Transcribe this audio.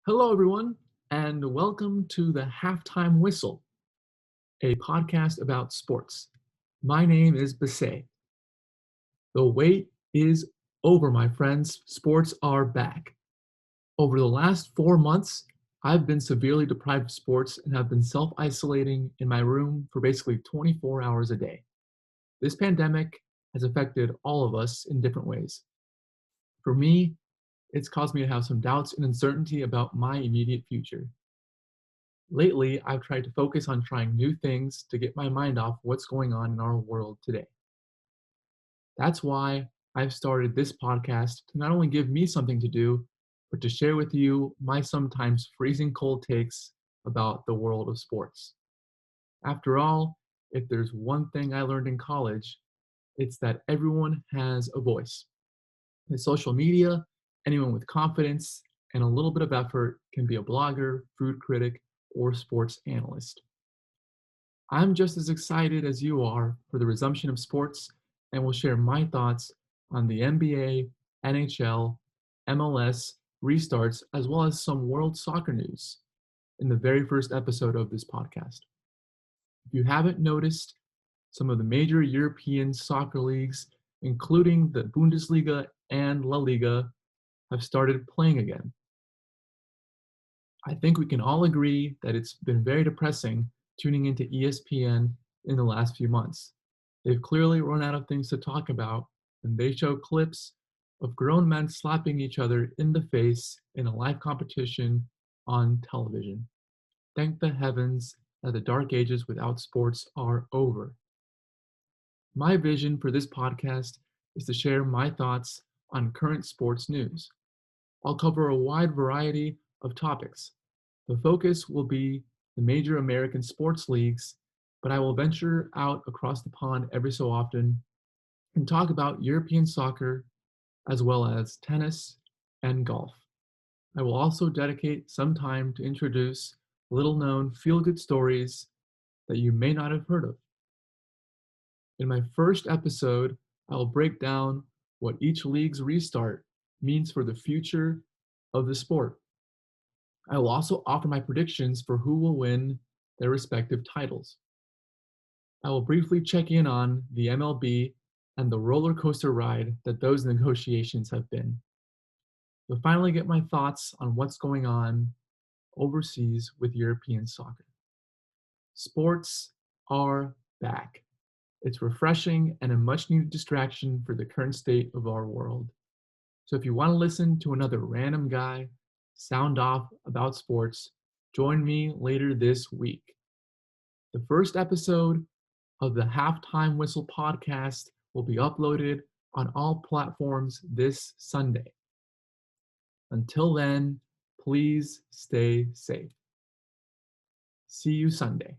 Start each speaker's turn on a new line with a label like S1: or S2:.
S1: Hello, everyone, and welcome to the Halftime Whistle, a podcast about sports. My name is Basay. The wait is over, my friends. Sports are back. Over the last 4 months, I've been severely deprived of sports and have been self isolating in my room for basically 24 hours a day. This pandemic has affected all of us in different ways. For me, it's caused me to have some doubts and uncertainty about my immediate future. Lately, I've tried to focus on trying new things to get my mind off what's going on in our world today. That's why I've started this podcast to not only give me something to do, but to share with you my sometimes freezing cold takes about the world of sports. After all, if there's one thing I learned in college, it's that everyone has a voice. In social media, anyone with confidence and a little bit of effort can be a blogger, food critic, or sports analyst. I'm just as excited as you are for the resumption of sports and will share my thoughts on the NBA, NHL, MLS restarts, as well as some world soccer news in the very first episode of this podcast. If you haven't noticed, some of the major European soccer leagues, including the Bundesliga and La Liga, have started playing again. I think we can all agree that it's been very depressing tuning into ESPN in the last few months. They've clearly run out of things to talk about, and they show clips of grown men slapping each other in the face in a live competition on television. Thank the heavens that the dark ages without sports are over. My vision for this podcast is to share my thoughts on current sports news. I'll cover a wide variety of topics. The focus will be the major American sports leagues, but I will venture out across the pond every so often and talk about European soccer as well as tennis and golf. I will also dedicate some time to introduce little known feel good stories that you may not have heard of. In my first episode, I will break down what each league's restart means for the future of the sport. I will also offer my predictions for who will win their respective titles. I will briefly check in on the MLB and the roller coaster ride that those negotiations have been. We'll finally get my thoughts on what's going on overseas with European soccer. Sports are back. It's refreshing and a much needed distraction for the current state of our world. So if you want to listen to another random guy sound off about sports, join me later this week. The first episode of the Halftime Whistle podcast will be uploaded on all platforms this Sunday. Until then, please stay safe. See you Sunday.